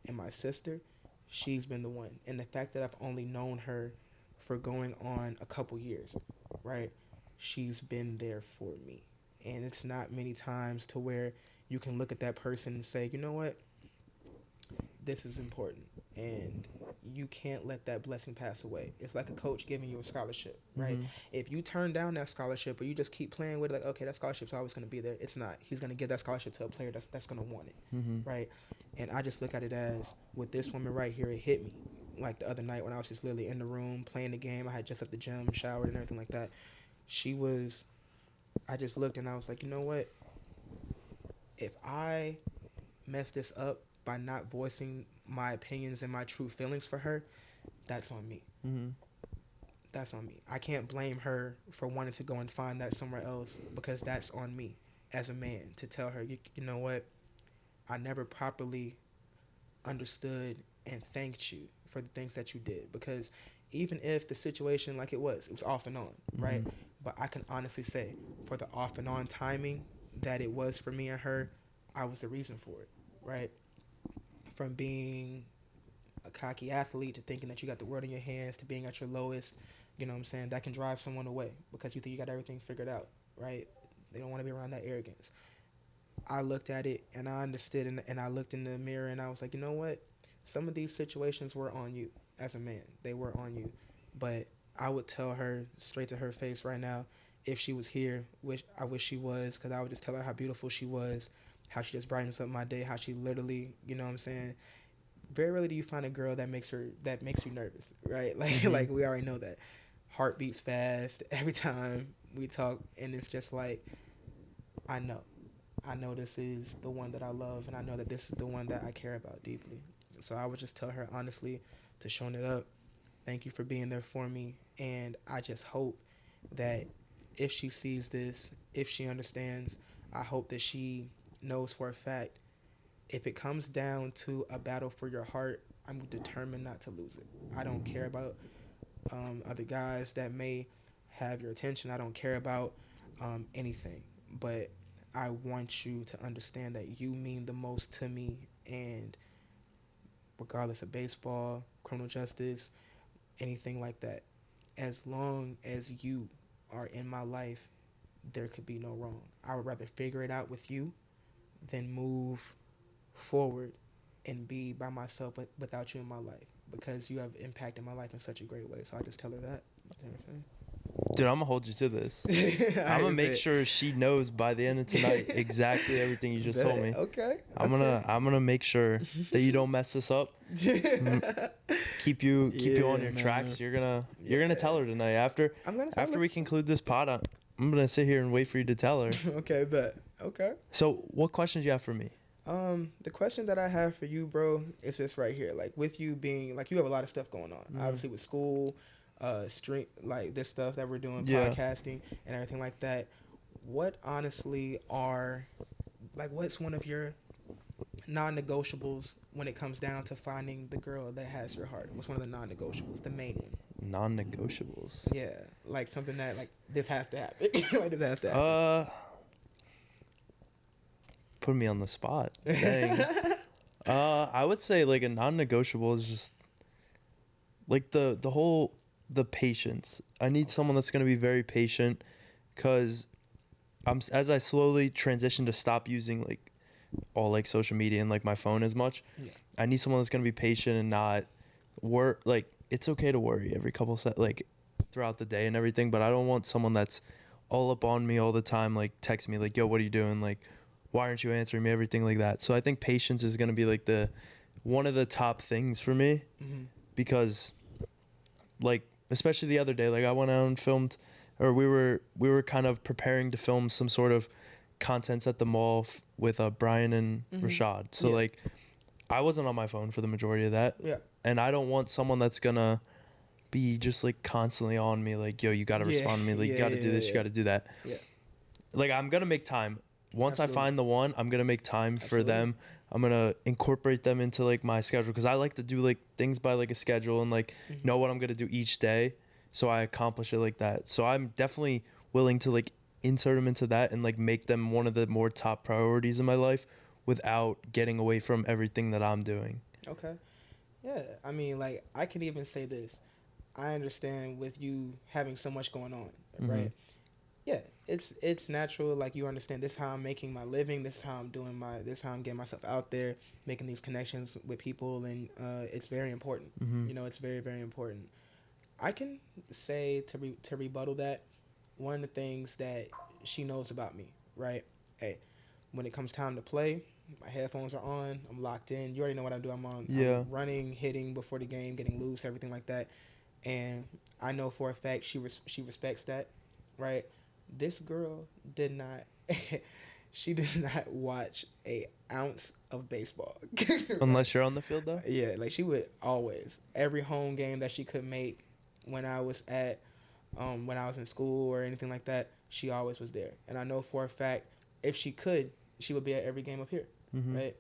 and my sister, she's been the one. And the fact that I've only known her for going on a couple years, right? She's been there for me. And it's not many times to where you can look at that person and say, you know what? This is important. And you can't let that blessing pass away. It's like a coach giving you a scholarship, right? If you turn down that scholarship or you just keep playing with it, like, okay, that scholarship's always going to be there. It's not. He's going to give that scholarship to a player that's going to want it, right? And I just look at it as, with this woman right here, it hit me. Like the other night when I was just literally in the room playing the game. I had just left the gym, showered and everything like that. I just looked and I was like, you know what? If I mess this up by not voicing my opinions and my true feelings for her, that's on me. That's on me. I can't blame her for wanting to go and find that somewhere else, because that's on me as a man to tell her, you know what? I never properly understood and thanked you for the things that you did, because even if the situation, like it was off and on, right? But I can honestly say, for the off and on timing that it was for me and her, I was the reason for it, right? From being a cocky athlete to thinking that you got the world in your hands to being at your lowest, you know what I'm saying? That can drive someone away because you think you got everything figured out, right? They don't want to be around that arrogance. I looked at it and I understood, and I looked in the mirror and I was like, you know what? Some of these situations were on you as a man. They were on you. But I would tell her straight to her face right now, if she was here, which I wish she was, because I would just tell her how beautiful she was, how she just brightens up my day, how she literally, you know what I'm saying? Very rarely do you find a girl that makes you nervous, right? Like Mm-hmm. like we already know that. Heart beats fast every time we talk, and it's just like, I know. I know this is the one that I love, and I know that this is the one that I care about deeply. So I would just tell her honestly to showing it up. Thank you for being there for me, and I just hope that if she sees this, if she understands, I hope that she knows for a fact, if it comes down to a battle for your heart, I'm determined not to lose it. I don't care about other guys that may have your attention. I don't care about anything, but I want you to understand that you mean the most to me, and regardless of baseball, criminal justice, anything like that, as long as you are in my life, there could be no wrong. I would rather figure it out with you than move forward and be by myself without you in my life, because you have impacted my life in such a great way. So I just tell her that. Dude, I'm gonna hold you to this. I'm gonna make sure she knows by the end of tonight exactly everything you just told me. Okay. I'm gonna make sure that you don't mess this up. Keep you on your tracks. You're gonna tell her tonight after we conclude this pod. I'm gonna sit here and wait for you to tell her. Okay, bet. Okay. So, what questions you have for me? The question that I have for you, bro, is this right here. Like, with you being, like, you have a lot of stuff going on. Obviously with school, stream, like this stuff that we're doing, podcasting and everything like that. What honestly are, like, what's one of your non-negotiables when it comes down to finding the girl that has your heart? What's one of the non-negotiables, the main one? Non-negotiables. Yeah, like something that, like, this has to happen. Like, this has to happen. Put me on the spot. Dang. I would say, like, a non-negotiable is just like the patience. I need someone that's gonna be very patient, because as I slowly transition to stop using like all like social media and like my phone as much. Yeah. I need someone that's gonna be patient and not like, it's okay to worry every couple like throughout the day and everything, but I don't want someone that's all up on me all the time, like text me like, yo, what are you doing? Like, why aren't you answering me? Everything like that. So I think patience is going to be like one of the top things for me, because like, especially the other day, like I went out and filmed, or we were kind of preparing to film some sort of contents at the mall with Brian and Rashad. So like, I wasn't on my phone for the majority of that. Yeah. And I don't want someone that's gonna be just like constantly on me, like, yo, you gotta respond to me, like, you gotta do this, you gotta do that. Yeah. Like, I'm gonna make time. Once I find the one, I'm gonna make time for them. I'm gonna incorporate them into like my schedule, because I like to do like things by like a schedule and like know what I'm gonna do each day, so I accomplish it like that. So I'm definitely willing to like insert them into that and like make them one of the more top priorities in my life without getting away from everything that I'm doing. Okay. Yeah, I mean, like, I can even say this. I understand with you having so much going on, right? Yeah, it's natural. Like, you understand, this is how I'm making my living. This is how I'm doing this is how I'm getting myself out there, making these connections with people, and it's very important. You know, it's very, very important. I can say to rebuttal that, one of the things that she knows about me, right? Hey, when it comes time to play, my headphones are on. I'm locked in. You already know what I'm doing. I'm running, hitting before the game, getting loose, everything like that. And I know for a fact she respects that, right? This girl did not. She does not watch an ounce of baseball. Right? Unless you're on the field, though? Yeah, like, she would always. Every home game that she could make when I was in school or anything like that, she always was there. And I know for a fact, if she could, she would be at every game up here, right?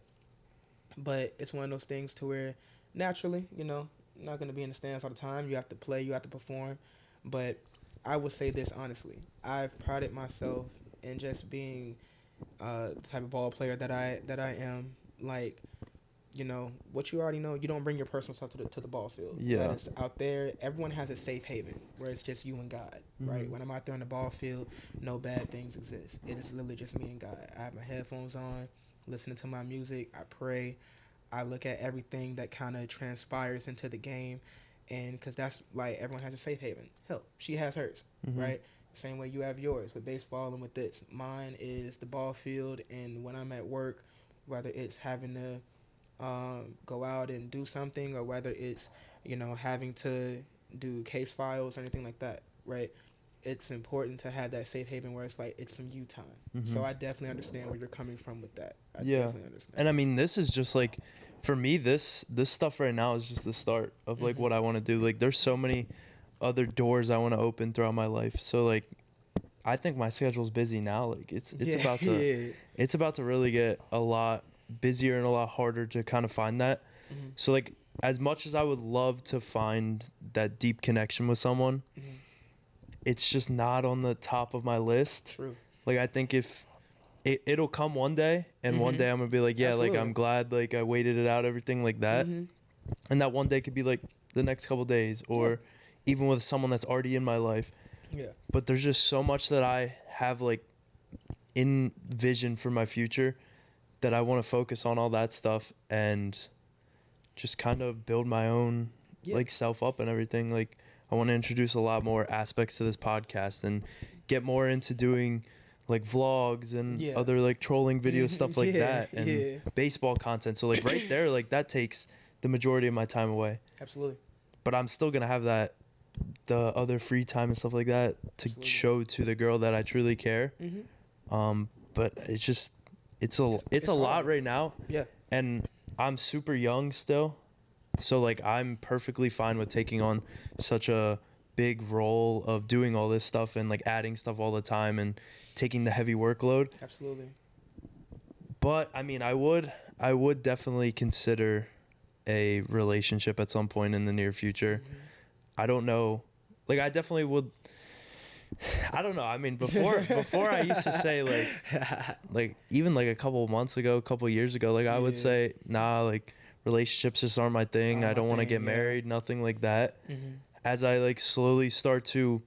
But it's one of those things to where, naturally, you know, you're not going to be in the stands all the time. You have to play, you have to perform. But I would say this honestly. I've prided myself in just being the type of ball player that I am. Like, you know, what you already know, you don't bring your personal stuff to the ball field. Yeah. That is out there. Everyone has a safe haven where it's just you and God, right? When I'm out there on the ball field, no bad things exist. It is literally just me and God. I have my headphones on, listening to my music. I pray. I look at everything that kind of transpires into the game, and because that's like everyone has a safe haven. Hell, she has hers, right? Same way you have yours with baseball and with this. Mine is the ball field, and when I'm at work, whether it's having to go out and do something, or whether it's, you know, having to do case files or anything like that, right? It's important to have that safe haven where it's like it's some you time. So I definitely understand where you're coming from with that. I definitely understand. And I mean, this is just like, for me, this stuff right now is just the start of like what I want to do. Like, there's so many other doors I want to open throughout my life. So like, I think my schedule's busy now. Like, it's about to it's about to really get a lot busier and a lot harder to kind of find that. So like, as much as I would love to find that deep connection with someone, it's just not on the top of my list. True. Like, I think if it'll come one day, and one day I'm gonna be like, yeah, Absolutely. like, I'm glad like I waited it out, everything like that. And that one day could be like the next couple days, or even with someone that's already in my life. Yeah. But there's just so much that I have like in vision for my future, that I want to focus on all that stuff and just kind of build my own like self up and everything. Like, I want to introduce a lot more aspects to this podcast and get more into doing like vlogs and other like trolling videos, stuff like that, and baseball content. So like right there, like that takes the majority of my time away. Absolutely. But I'm still going to have that, the other free time and stuff like that to show to the girl that I truly care. But it's just, it's a lot right now. Yeah. And I'm super young still. So like, I'm perfectly fine with taking on such a big role of doing all this stuff and like adding stuff all the time and taking the heavy workload. Absolutely. But I mean, I would definitely consider a relationship at some point in the near future. I don't know. Like, I definitely would. I don't know. I mean, before I used to say like even like a couple months ago, a couple years ago, like I would say, nah, like relationships just aren't my thing. I don't want to get married, nothing like that. As I like slowly start to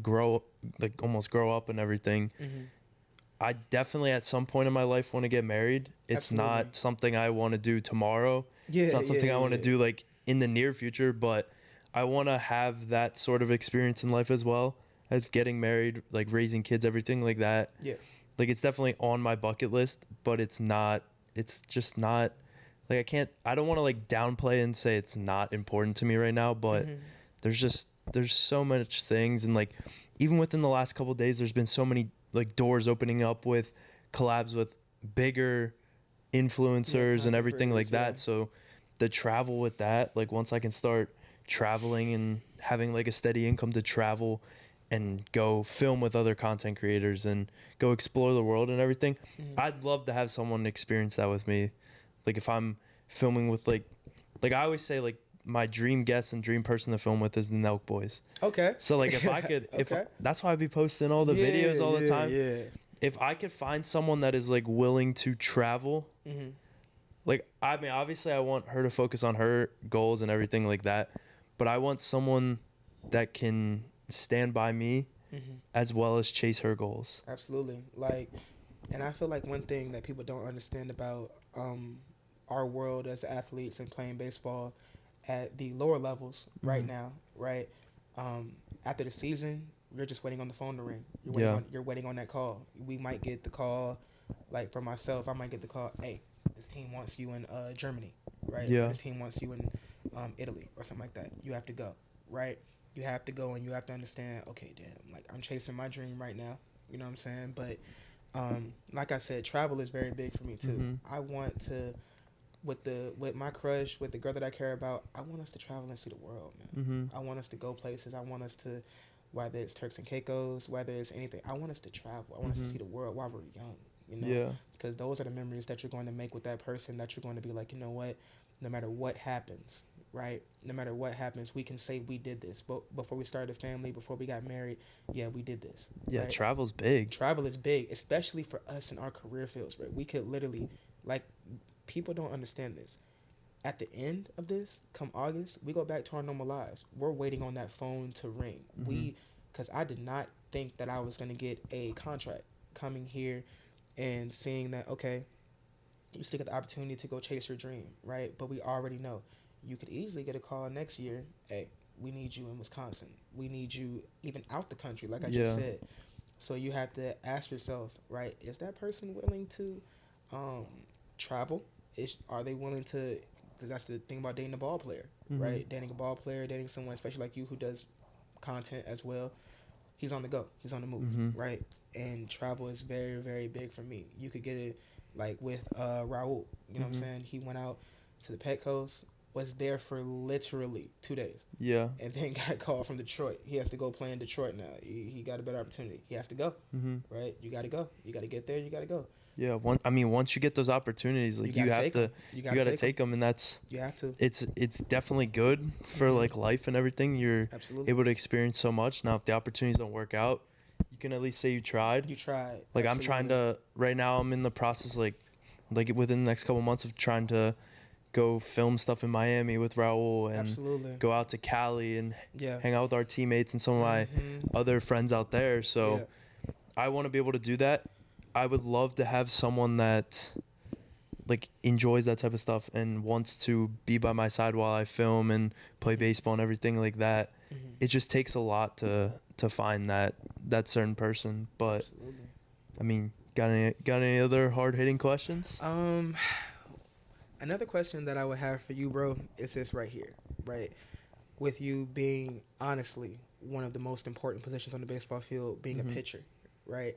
grow, like almost grow up and everything, I definitely at some point in my life want to get married. It's not something I want to do tomorrow. It's not something I want to do like in the near future, but I want to have that sort of experience in life as well as getting married, like raising kids, everything like that. Yeah. Like, it's definitely on my bucket list, but it's just not, like, I don't want to like downplay and say it's not important to me right now, but there's so much things. And like, even within the last couple of days, there's been so many like doors opening up with collabs with bigger influencers and everything like that. So the travel with that, like once I can start traveling and having like a steady income to travel and go film with other content creators and go explore the world and everything, I'd love to have someone experience that with me. Like, if I'm filming with like I always say, like, my dream guest and dream person to film with is the Nelk Boys. Okay. So like, if I could, that's why I'd be posting all the videos all the time. Yeah. If I could find someone that is like willing to travel, like, I mean, obviously I want her to focus on her goals and everything like that, but I want someone that can stand by me as well as chase her goals. Absolutely. Like, and I feel like one thing that people don't understand about our world as athletes and playing baseball at the lower levels right now, right? After the season, you're just waiting on the phone to ring. You're waiting on that call. We might get the call, like for myself, I might get the call, hey, this team wants you in Germany, right? Yeah. Or this team wants you in Italy or something like that. You have to go, right? You have to go, and you have to understand, okay, damn, like, I'm chasing my dream right now. You know what I'm saying? But like I said, travel is very big for me too. I want to, with my crush, with the girl that I care about, I want us to travel and see the world, man. I want us to go places. I want us to, whether it's Turks and Caicos, whether it's anything, I want us to travel. I want us to see the world while we're young, you know? Yeah. Because those are the memories that you're going to make with that person, that you're going to be like, you know what, no matter what happens, right? No matter what happens, we can say we did this. But before we started a family, before we got married, yeah, we did this. Yeah, right? Travel's big. Travel is big, especially for us in our career fields, right? We could literally, like, people don't understand this. At the end of this, come August, we go back to our normal lives. We're waiting on that phone to ring. Because I did not think that I was going to get a contract coming here and seeing that, okay, you still get the opportunity to go chase your dream, right? But we already know you could easily get a call next year. Hey, we need you in Wisconsin. We need you even out the country, like I just said. So you have to ask yourself, right, is that person willing to travel? Are they willing to, because that's the thing about dating a ball player, right? Dating a ball player, dating someone, especially like you who does content as well. He's on the go. He's on the move, right? And travel is very, very big for me. You could get it like with Raul. You know what I'm saying? He went out to the Petco's, was there for literally 2 days. Yeah. And then got called from Detroit. He has to go play in Detroit now. He got a better opportunity. He has to go, right? You got to go. You got to get there. You got to go. Yeah. Once you get those opportunities, like you have to, you got to take them, and that's you have to. It's definitely good for like life and everything. You're able to experience so much. Now, if the opportunities don't work out, you can at least say you tried. You tried. Like I'm trying to right now. I'm in the process like within the next couple months of trying to go film stuff in Miami with Raul and go out to Cali and hang out with our teammates and some of my other friends out there. So I want to be able to do that. I would love to have someone that like enjoys that type of stuff and wants to be by my side while I film and play baseball and everything like that. It just takes a lot to find that certain person. But I mean, got any other hard-hitting questions? Another question that I would have for you, bro, is this right here, right? With you being, honestly, one of the most important positions on the baseball field, being a pitcher, right?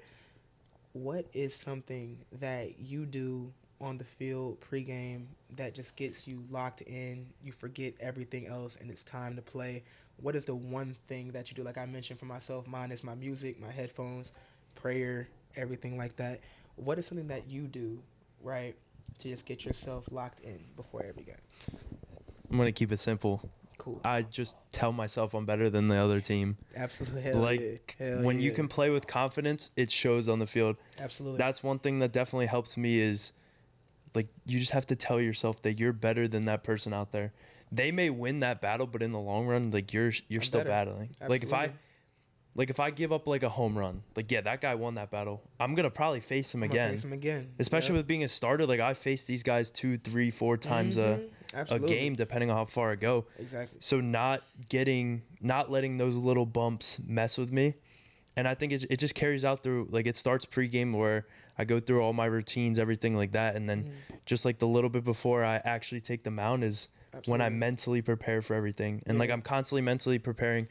What is something that you do on the field pregame that just gets you locked in, you forget everything else, and it's time to play? What is the one thing that you do? Like I mentioned for myself, mine is my music, my headphones, prayer, everything like that. What is something that you do, right, to just get yourself locked in before every game? I'm going to keep it simple. Cool. I just tell myself I'm better than the other team. Absolutely. When you can play with confidence, it shows on the field. Absolutely. That's one thing that definitely helps me is, like, you just have to tell yourself that you're better than that person out there. They may win that battle, but in the long run, like, you're still battling. Absolutely. Like, if I give up, like, a home run, like, yeah, that guy won that battle. I'm going to probably face him again. Especially with being a starter. Like, I face these guys 2, 3, 4 times a game, depending on how far I go. Exactly. So not letting those little bumps mess with me. And I think it just carries out through, like, it starts pregame where I go through all my routines, everything like that. And then just, like, the little bit before I actually take the mound is when I mentally prepare for everything. And, like, I'm constantly mentally preparing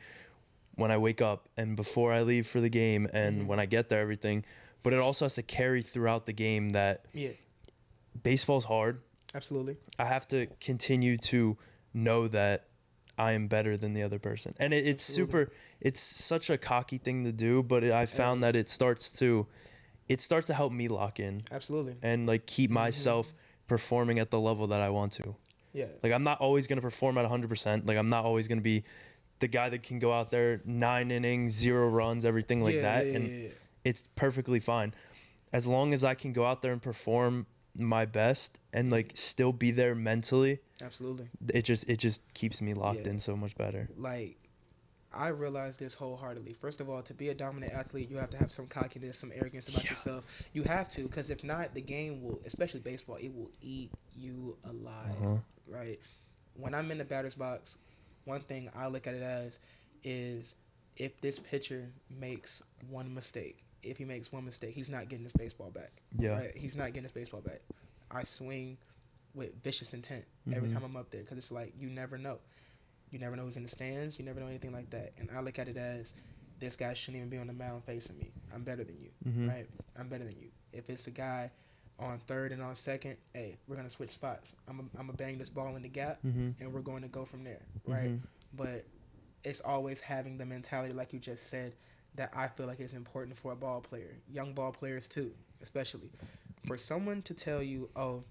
when I wake up and before I leave for the game and when I get there, everything. But it also has to carry throughout the game that baseball's hard. Absolutely. I have to continue to know that I am better than the other person. And it's such a cocky thing to do, but I found that it starts to help me lock in. Absolutely. And, like, keep myself performing at the level that I want to. Yeah. Like, I'm not always going to perform at 100%. Like, I'm not always going to be the guy that can go out there 9 innings, 0 runs, everything like that. It's perfectly fine. As long as I can go out there and perform my best and, like, still be there mentally. Absolutely. It just keeps me locked in so much better. Like, I realize this wholeheartedly. First of all, to be a dominant athlete, you have to have some cockiness, some arrogance about yourself. You have to, because if not, the game will, especially baseball, it will eat you alive, right? When I'm in the batter's box, one thing I look at it as is if this pitcher makes one mistake, if he makes one mistake, he's not getting his baseball back. Yeah. Right? He's not getting his baseball back. I swing with vicious intent every time I'm up there because it's like you never know. You never know who's in the stands. You never know anything like that. And I look at it as this guy shouldn't even be on the mound facing me. I'm better than you, right? I'm better than you. If it's a guy on third and on second, hey, we're going to switch spots. I'm going to bang this ball in the gap, and we're going to go from there, right? But it's always having the mentality, like you just said, that I feel like is important for a ball player. Young ball players, too, especially. For someone to tell you, oh,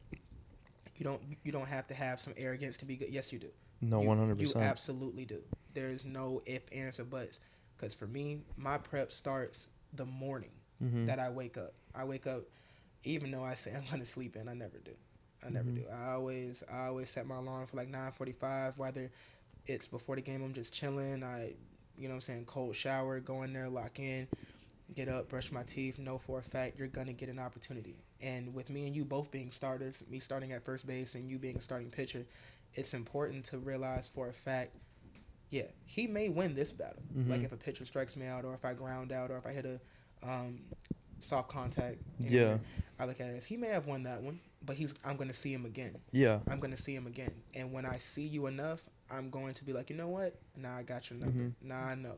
you don't have to have some arrogance to be good. Yes, you do. No, 100%. You absolutely do. There's no if, ands, or buts. Because for me, my prep starts the morning that I wake up. I wake up, even though I say I'm going to sleep in, I never do. I never do. I always set my alarm for like 9:45, whether it's before the game, I'm just chilling. You know what I'm saying, cold shower, go in there, lock in, get up, brush my teeth, know for a fact you're going to get an opportunity. And with me and you both being starters, me starting at first base and you being a starting pitcher, it's important to realize for a fact, yeah, he may win this battle. Like if a pitcher strikes me out or if I ground out or if I hit a soft contact. Yeah. I look at it as he may have won that one, but I'm going to see him again. Yeah. I'm going to see him again. And when I see you enough, I'm going to be like, you know what? Nah, I got your number. Nah, I know.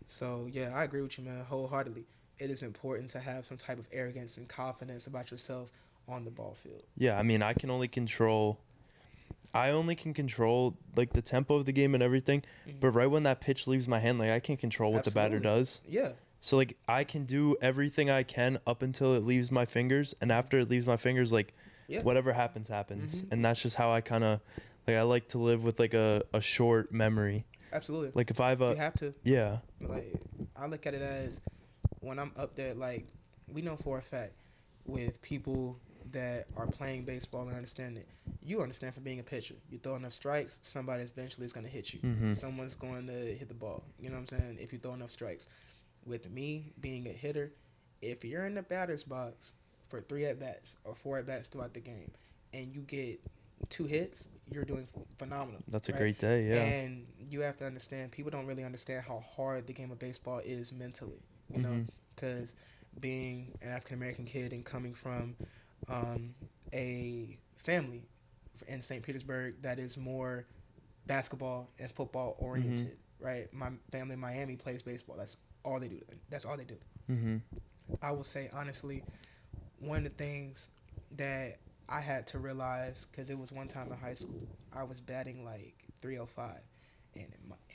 So, yeah, I agree with you, man, wholeheartedly. It is important to have some type of arrogance and confidence about yourself on the ball field. Yeah, I mean, I only can control like the tempo of the game and everything, but right when that pitch leaves my hand, like I can't control what the batter does. Yeah. So like I can do everything I can up until it leaves my fingers, and after it leaves my fingers, like whatever happens. And that's just how I kind of like I like to live with like a short memory. Absolutely. Like if I have you have to. Yeah. Like I look at it as when I'm up there, like we know for a fact with people that are playing baseball and understand it, you understand for being a pitcher. You throw enough strikes, somebody eventually is going to hit you. Someone's going to hit the ball. You know what I'm saying? If you throw enough strikes. With me being a hitter, if you're in the batter's box for 3 at-bats or 4 at-bats throughout the game and you get 2 hits, you're doing phenomenal. That's a great day, yeah. And you have to understand, people don't really understand how hard the game of baseball is mentally, you know, because being an African-American kid and coming from a family in St. Petersburg that is more basketball and football oriented, right? My family in Miami plays baseball. That's all they do. That's all they do. I will say, honestly, one of the things that I had to realize, because it was one time in high school, I was batting like 305,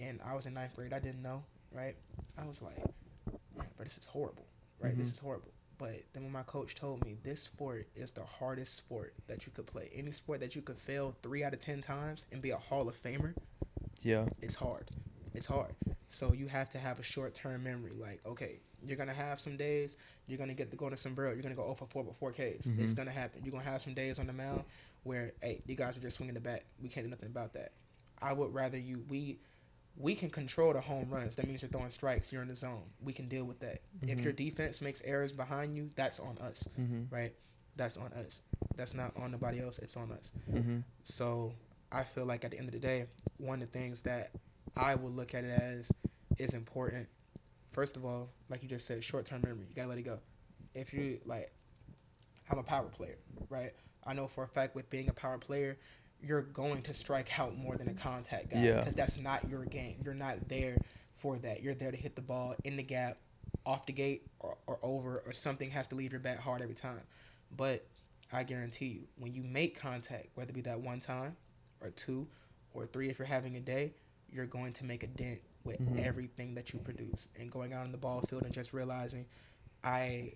and I was in 9th grade. I didn't know, right? I was like, man, but this is horrible, right? This is horrible. But then when my coach told me this sport is the hardest sport that you could play, any sport that you could fail 3 out of 10 times and be a Hall of Famer, it's hard. It's hard. So you have to have a short-term memory. Like, okay, you're going to have some days, you're going to get to go to sombrero, you're going to go 0 for 4 with 4 Ks. It's going to happen. You're going to have some days on the mound where, hey, you guys are just swinging the bat. We can't do nothing about that. I would rather we can control the home runs. That means you're throwing strikes. You're in the zone. We can deal with that. If your defense makes errors behind you, that's on us, right? That's on us. That's not on nobody else. It's on us. So I feel like at the end of the day, one of the things that I will look at it as is important. First of all, like you just said, short-term memory. You got to let it go. If you, like, I'm a power player, right? I know for a fact with being a power player, you're going to strike out more than a contact guy because that's not your game. You're not there for that. You're there to hit the ball in the gap, off the gate, or over, or something has to leave your bat hard every time. But I guarantee you, when you make contact, whether it be that 1 time or 2 or 3 if you're having a day, you're going to make a dent with everything that you produce. And going out on the ball field and just realizing I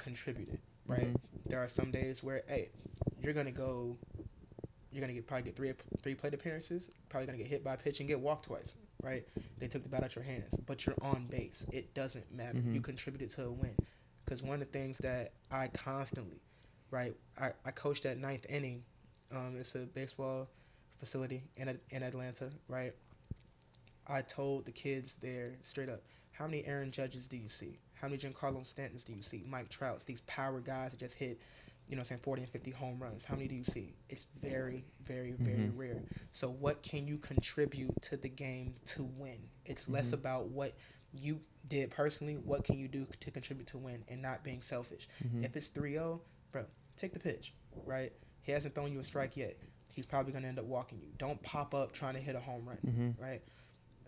contributed, right? There are some days where, hey, you're going to probably get three plate appearances, probably going to get hit by a pitch and get walked twice, right? They took the bat out your hands, but you're on base. It doesn't matter. You contributed to a win. Because one of the things that I constantly, right, I coached at 9th inning. It's a baseball facility in Atlanta, right? I told the kids there straight up, how many Aaron Judges do you see? How many Giancarlo Stantons do you see? Mike Trouts, these power guys that just hit, 40 and 50 home runs. How many do you see? It's very, very, very rare. So what can you contribute to the game to win? It's less about what you did personally. What can you do to contribute to win and not being selfish? If it's 3-0, bro, take the pitch, right? He hasn't thrown you a strike yet. He's probably going to end up walking you. Don't pop up trying to hit a home run, right?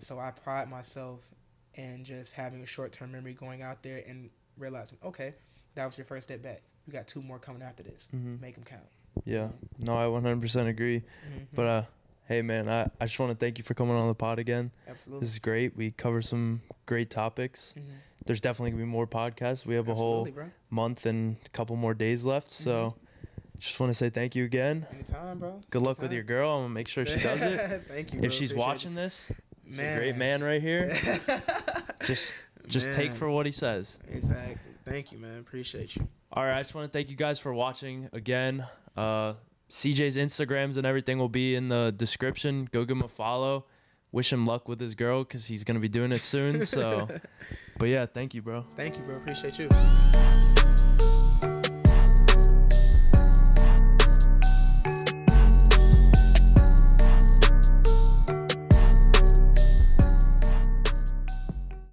So I pride myself in just having a short-term memory, going out there and realizing, okay, that was your first at bat. You got 2 more coming after this. Make them count. Yeah. No, I 100% agree. But, hey, man, I just want to thank you for coming on the pod again. Absolutely. This is great. We covered some great topics. There's definitely going to be more podcasts. We have a whole month and a couple more days left. So just want to say thank you again. Anytime, bro. Good luck with your girl. I'm going to make sure she does it. Thank you, bro. If she's watching this, he's a great man right here. Just take for what he says. Exactly. Thank you, man. Appreciate you. All right. I just want to thank you guys for watching again. CJ's Instagrams and everything will be in the description. Go give him a follow. Wish him luck with his girl because he's going to be doing it soon. So, but yeah, thank you, bro. Thank you, bro. Appreciate you.